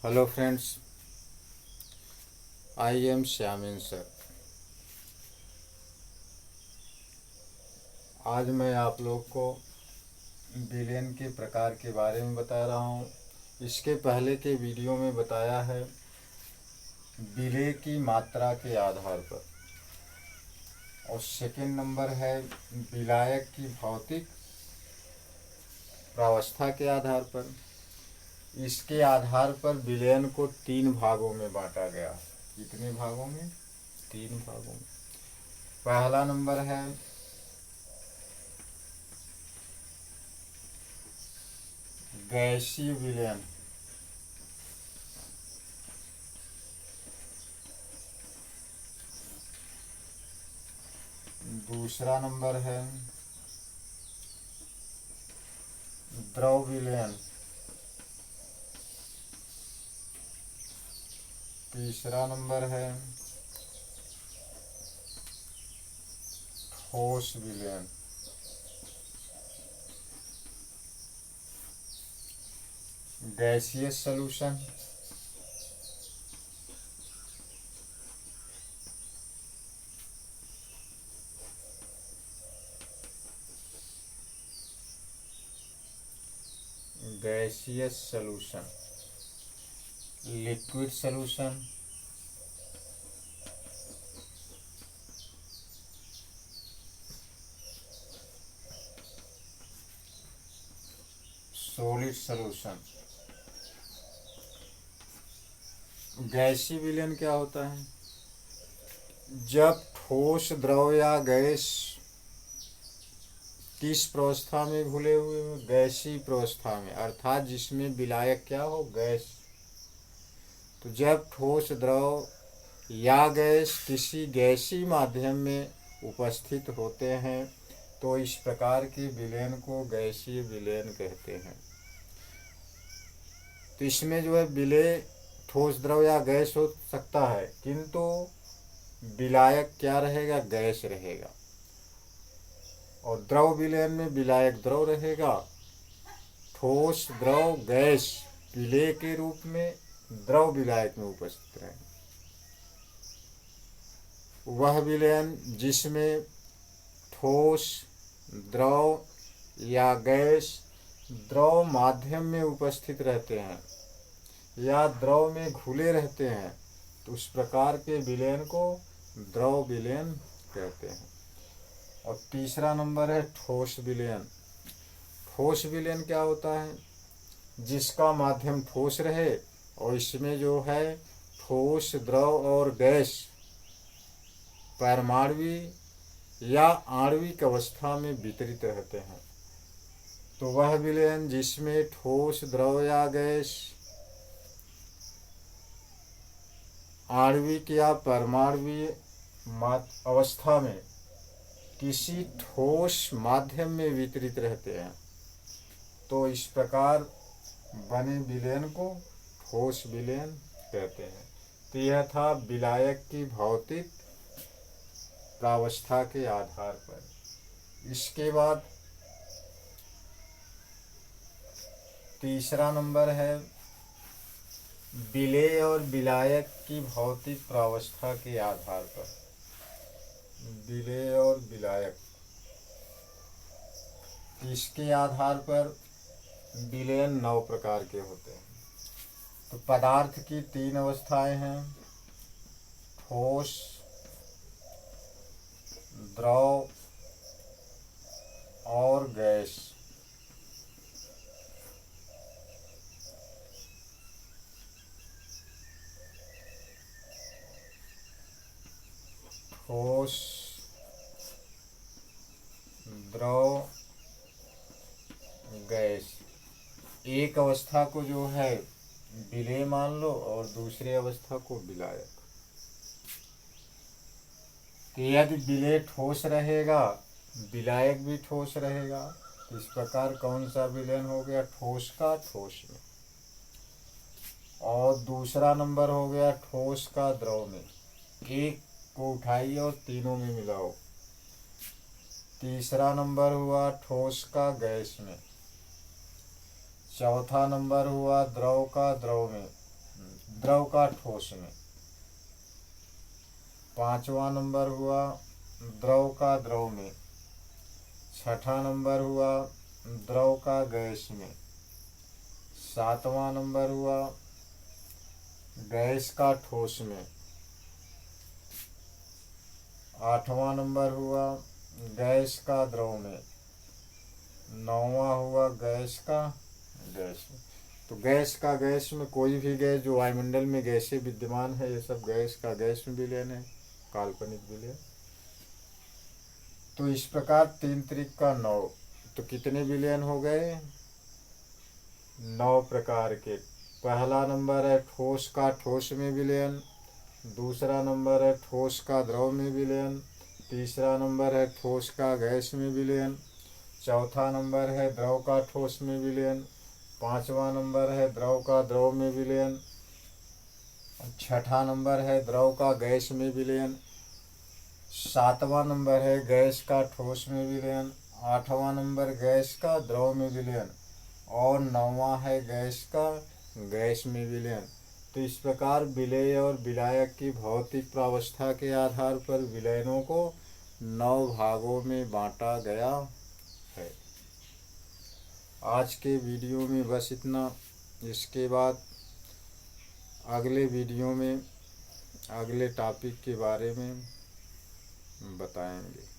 Hello friends, I am Shyamin sir. आज मैं आप लोग को विलेन के प्रकार के बारे में बता रहा हूँ। इसके पहले के वीडियो में बताया है विलेय की मात्रा के आधार पर, और सेकंड नंबर है विलायक की भौतिक प्रावस्था के आधार पर। इसके आधार पर विलेन को 3 भागों में बांटा गया। कितने भागों में? 3 भागों में। पहला नंबर है गैसीय विलयन। दूसरा नंबर है द्रव विलयन। तीसरा नंबर है ठोस विलयन। गैसीय सॉल्यूशन, गैसीय solution, liquid solution, solid solution. गैसीय विलयन क्या होता है? जब ठोस, द्रव या गैस किस प्रावस्था में घुले हुए हो? गैसीय प्रावस्था में, अर्थात जिसमें विलायक क्या हो? गैस। तो जब ठोस, द्रव या गैस किसी गैसीय माध्यम में उपस्थित होते हैं तो इस प्रकार के विलयन को गैसीय विलयन कहते हैं। तो इसमें जो है विलेय ठोस, द्रव या गैस हो सकता है, किंतु विलायक क्या रहेगा? गैस रहेगा। और द्रव विलयन में विलायक द्रव रहेगा। ठोस, द्रव, गैस विलेय के रूप में द्रव विलायक में उपस्थित रहेगा। वह विलयन जिसमें ठोस, द्रव या गैस द्रव माध्यम में उपस्थित रहते हैं या द्रव में घुले रहते हैं, तो उस प्रकार के विलयन को द्रव विलयन कहते हैं। और तीसरा नंबर है ठोस विलयन। ठोस विलयन क्या होता है? जिसका माध्यम ठोस रहे और इसमें जो है ठोस, द्रव और गैस परमाणुवीय या आणविक अवस्था में वितरित रहते हैं। तो वह विलयन जिसमें ठोस, द्रव या गैस आणविक या परमाणुवीय अवस्था में किसी ठोस माध्यम में वितरित रहते हैं, तो इस प्रकार बने विलयन को ठोस विलयन कहते हैं। तो यह था विलायक की भौतिक प्रावस्था के आधार पर। इसके बाद तीसरा नंबर है विलेय और विलायक की भौतिक प्रावस्था के आधार पर। विलेय और विलायक, इसके आधार पर विलयन 9 प्रकार के होते हैं। तो पदार्थ की 3 अवस्थाएं हैं: ठोस, द्रव और गैस। ठोस, द्रव, गैस। एक अवस्था को जो है विलेय मान लो और दूसरी अवस्था को विलायक। कि यदि विलेय ठोस रहेगा, विलायक भी ठोस रहेगा, तो इस प्रकार कौन सा विलयन हो गया? ठोस का ठोस में। और दूसरा नंबर हो गया ठोस का द्रव में। एक को उठाइए और तीनों में मिलाओ। तीसरा नंबर हुआ ठोस का गैस में। चौथा नंबर हुआ द्रव का द्रव में। द्रव का ठोस में। 5वां नंबर हुआ द्रव का द्रव में। 6ठा नंबर हुआ द्रव का गैस में। 7वां नंबर हुआ गैस का ठोस में। 8वां नंबर हुआ गैस का द्रव में। 9वां हुआ गैस का गैस में। तो गैस का गैस में कोई भी गैस जो वायुमंडल में गैसें विद्यमान है, ये सब गैस का गैस में विलयन है, काल्पनिक विलयन। तो इस प्रकार 3 त्रिक का 9, तो कितने विलयन हो गए? 9 प्रकार के। पहला नंबर है ठोस का ठोस में विलयन। दूसरा नंबर है ठोस का द्रव में विलयन। तीसरा नंबर है ठोस का गैस में विलयन। चौथा नंबर है द्रव का ठोस में विलयन। 5वां नंबर है द्रव का द्रव में विलयन। 6ठा नंबर है द्रव का गैस में विलयन। 7वां नंबर है गैस का ठोस में विलयन। 8वां नंबर गैस का द्रव में विलयन। और 9वां है गैस का गैस में विलयन। तो इस प्रकार विलेय और विलायक की भौतिक प्रावस्था के आधार पर विलयनों को 9 भागों में बांटा गया है। आज के वीडियो में बस इतना। इसके बाद अगले वीडियो में अगले टॉपिक के बारे में बताएंगे।